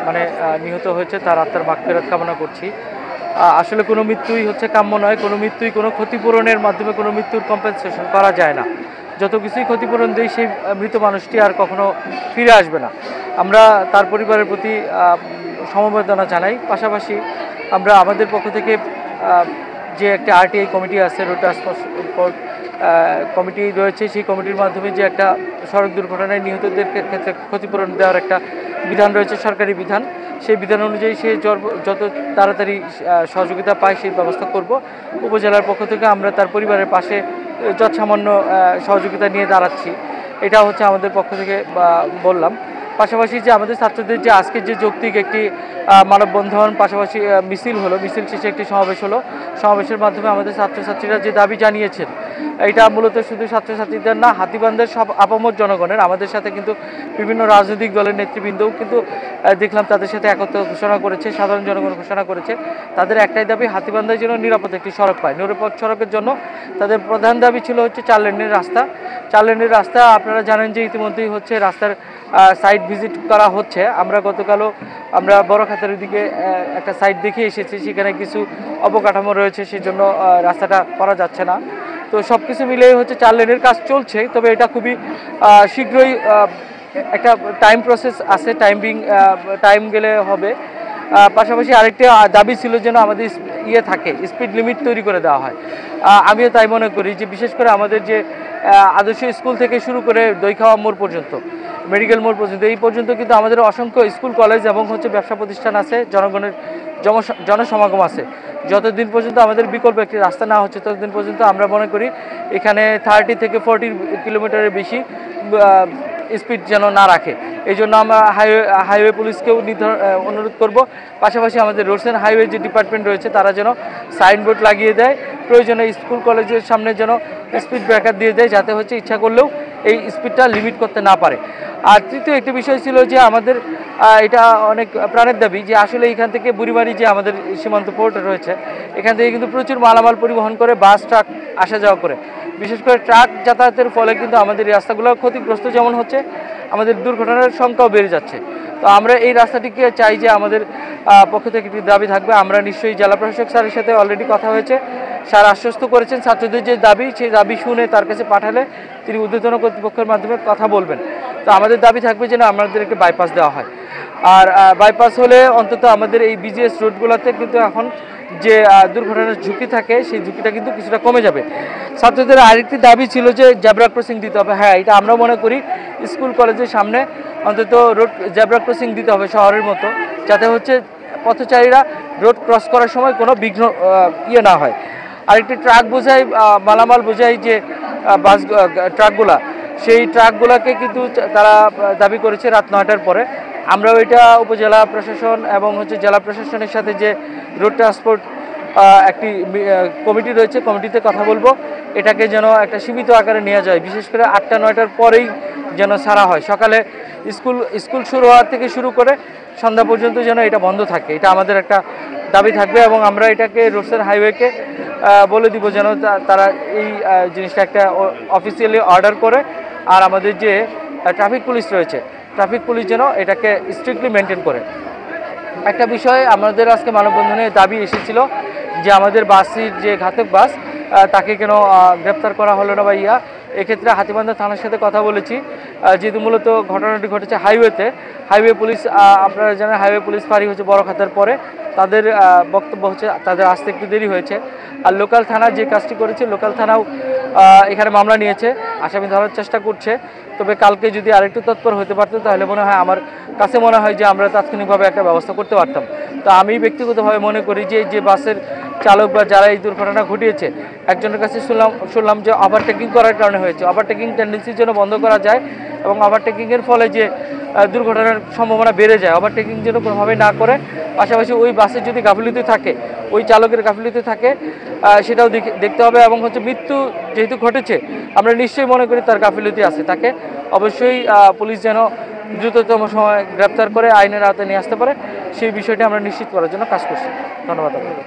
মানে নিহত হয়েছে তার আত্মার মাগফিরাত কামনা করছি। আসলে কোনো মৃত্যুই হচ্ছে কাম্য নয়, কোনো মৃত্যুই কোনো ক্ষতিপূরণের মাধ্যমে কোনো মৃত্যুর কম্পেনসেশন করা যায় না। যত কিছুই ক্ষতিপূরণ দেয় সেই মৃত মানুষটি আর কখনো ফিরে আসবে না। আমরা তার পরিবারের প্রতি সমবেদনা জানাই। পাশাপাশি আমরা আমাদের পক্ষ থেকে যে একটা আরটিআই কমিটি আছে, রোড ট্রান্সপোর্ট কমিটি রয়েছে, সেই কমিটির মাধ্যমে যে একটা সড়ক দুর্ঘটনায় নিহতদের ক্ষেত্রে ক্ষতিপূরণ দেওয়ার একটা বিধান রয়েছে, সরকারি বিধান। সেই বিধান অনুযায়ী সে যত তাড়াতাড়ি সহযোগিতা পায় সেই ব্যবস্থা করব। উপজেলার পক্ষ থেকে আমরা তার পরিবারের পাশে যৎসামান্য সহযোগিতা নিয়ে দাঁড়াচ্ছি। এটা হচ্ছে আমাদের পক্ষ থেকে বললাম। পাশাপাশি যে আমাদের ছাত্রদের যে আজকে যে যৌক্তিক একটি মানববন্ধন, পাশাপাশি মিছিল হলো, মিছিল শেষে একটি সমাবেশ হলো। সমাবেশের মাধ্যমে আমাদের ছাত্রছাত্রীরা যে দাবি জানিয়েছেন, এটা মূলত শুধু ছাত্রছাত্রীদের না, হাতীবান্ধের সব আপামর জনগণের। আমাদের সাথে কিন্তু বিভিন্ন রাজনৈতিক দলের নেতৃবৃন্দও কিন্তু দেখলাম তাদের সাথে একত্র ঘোষণা করেছে, সাধারণ জনগণ ঘোষণা করেছে। তাদের একটাই দাবি, হাতীবান্ধায় যেন নিরাপদ একটি সড়ক পায়। নিরাপদ সড়কের জন্য তাদের প্রধান দাবি ছিল হচ্ছে 4 লেনের রাস্তা। 4 লেনের রাস্তা আপনারা জানেন যে ইতিমধ্যেই হচ্ছে রাস্তার সাইট ভিজিট করা হচ্ছে। আমরা গতকালও আমরা বড় খাতের দিকে একটা সাইট দেখে এসেছি, সেখানে কিছু অবকাঠামো রয়েছে, সেজন্য রাস্তাটা করা যাচ্ছে না। তো সব কিছু মিলেই হচ্ছে 4 লেনের কাজ চলছে, তবে এটা খুবই শীঘ্রই একটা টাইম প্রসেস আছে, টাইম গেলে হবে। পাশাপাশি আরেকটি দাবি ছিল যেন আমাদের থাকে, স্পিড লিমিট তৈরি করে দেওয়া হয়। আমিও তাই মনে করি যে বিশেষ করে আমাদের যে আদর্শ স্কুল থেকে শুরু করে দইখাওয়া মোড় পর্যন্ত, মেডিকেল মোড় পর্যন্ত, এই পর্যন্ত কিন্তু আমাদের অসংখ্য স্কুল কলেজ এবং হচ্ছে ব্যবসা প্রতিষ্ঠান আছে, জনগণের জনসমাগম আছে। যতদিন পর্যন্ত আমাদের বিকল্প একটি রাস্তা না হচ্ছে, ততদিন পর্যন্ত আমরা মনে করি এখানে 30 থেকে 40 কিলোমিটারের বেশি স্পিড যেন না রাখে। এই জন্য আমরা হাইওয়ে পুলিশকেও অনুরোধ করব। পাশাপাশি আমাদের রোডস অ্যান্ড হাইওয়ে যে ডিপার্টমেন্ট রয়েছে, তারা যেন সাইনবোর্ড লাগিয়ে দেয়, প্রয়োজনে স্কুল কলেজের সামনে যেন স্পিড ব্রেকার দিয়ে দেয়, যাতে হচ্ছে ইচ্ছা করলেও এই স্পিডটা লিমিট করতে না পারে। আর তৃতীয় একটি বিষয় ছিল যে আমাদের এটা অনেক প্রাণের দাবি যে আসলে এখান থেকে বুড়িমারি যে আমাদের সীমান্ত পোর্ট রয়েছে, এখান থেকে কিন্তু প্রচুর মালামাল পরিবহন করে বাস ট্রাক আসা যাওয়া করে। বিশেষ করে ট্রাক যাতায়াতের ফলে কিন্তু আমাদের এই রাস্তাগুলো ক্ষতিগ্রস্ত যেমন হচ্ছে, আমাদের দুর্ঘটনার সংখ্যাও বেড়ে যাচ্ছে। তো আমরা এই রাস্তাটিকে চাই যে আমাদের পক্ষ থেকে একটি দাবি থাকবে। আমরা নিশ্চয়ই জেলা প্রশাসক স্যারের সাথে অলরেডি কথা হয়েছে, স্যার আশ্বস্ত করেছেন ছাত্রদের যে দাবি, সেই দাবি শুনে তার কাছে পাঠালে তিনি ঊর্ধ্বতন কর্তৃপক্ষের মাধ্যমে কথা বলবেন। তো আমাদের দাবি থাকবে যেন আমাদের একটি বাইপাস দেওয়া হয়। আর বাইপাস হলে অন্তত আমাদের এই বিজিএস রোডগুলোতে কিন্তু এখন যে দুর্ঘটনার ঝুঁকি থাকে, সেই ঝুঁকিটা কিন্তু কিছুটা কমে যাবে। ছাত্রদের আরেকটি দাবি ছিল যে জেব্রা ক্রসিং দিতে হবে। হ্যাঁ, এটা আমরা মনে করি স্কুল কলেজের সামনে অন্তত রোড জেব্রা ক্রসিং দিতে হবে শহরের মতো, যাতে হচ্ছে পথচারীরা রোড ক্রস করার সময় কোনো বিঘ্ন না হয়। আরেকটি ট্রাক বোঝাই, মালামাল বোঝাই যে বাস ট্রাকগুলা, সেই ট্রাকগুলোকে কিন্তু তারা দাবি করেছে রাত 9টার পরে। আমরাও এটা উপজেলা প্রশাসন এবং হচ্ছে জেলা প্রশাসনের সাথে যে রোড ট্রান্সপোর্ট একটি কমিটি রয়েছে, কমিটিতে কথা বলবো, এটাকে যেন একটা সীমিত আকারে নেওয়া যায়। বিশেষ করে 8টা 9টার পরেই যেন ছাড়া হয়। সকালে স্কুল শুরু হওয়ার থেকে শুরু করে সন্ধ্যা পর্যন্ত যেন এটা বন্ধ থাকে, এটা আমাদের একটা দাবি থাকবে। এবং আমরা এটাকে রোডস অ্যান্ড হাইওয়েকে বলে দিব যেন তারা এই জিনিসটা একটা অফিসিয়ালি অর্ডার করে। আর আমাদের যে ট্রাফিক পুলিশ রয়েছে, ট্রাফিক পুলিশ যেন এটাকে স্ট্রিক্টলি মেনটেন করে। একটা বিষয় আমাদের আজকে মানববন্ধনে দাবি এসেছিল যে আমাদের বাসের যে ঘাতক বাস, তাকে কেন গ্রেপ্তার করা হলো না বা এক্ষেত্রে হাতীবান্ধা থানার সাথে কথা বলেছি, যেহেতু মূলত ঘটনাটি ঘটেছে হাইওয়ে পুলিশ, আপনারা জানেন হাইওয়ে পুলিশ ফাঁড়ি হচ্ছে বড় খাতার পরে, তাদের বক্তব্য হচ্ছে তাদের আসতে একটু দেরি হয়েছে। আর লোকাল থানা যে কাজটি করেছে, লোকাল থানাও এখানে মামলা নিয়েছে, আসামি ধরার চেষ্টা করছে। তবে কালকে যদি আরেকটু তৎপর হতে পারতো তাহলে মনে হয়, আমার কাছে মনে হয় যে আমরা তাৎক্ষণিকভাবে একটা ব্যবস্থা করতে পারতাম। তো আমি ব্যক্তিগতভাবে মনে করি যে বাসের চালক বা যারা এই দুর্ঘটনা ঘটিয়েছে, একজনের কাছে শুনলাম যে ওভারটেকিং করার কারণে হয়েছে। ওভারটেকিং টেন্ডেন্সির জন্য বন্ধ করা যায় এবং ওভারটেকিংয়ের ফলে যে দুর্ঘটনার সম্ভাবনা বেড়ে যায়, ওভারটেকিং যেন কোনোভাবেই না করে। পাশাপাশি ওই বাসের যদি গাফিলতি থাকে, ওই চালকের গাফিলতি থাকে, সেটাও দেখতে হবে। এবং হচ্ছে মৃত্যু যেহেতু ঘটেছে, আমরা নিশ্চয়ই মনে করি তার গাফিলতি আছে, তাকে অবশ্যই পুলিশ যেন দ্রুততম সময় গ্রেপ্তার করে আইনের আওতায় নিয়ে আসতে পারে, সেই বিষয়টি আমরা নিশ্চিত করার জন্য কাজ করছি। ধন্যবাদ আপনাকে।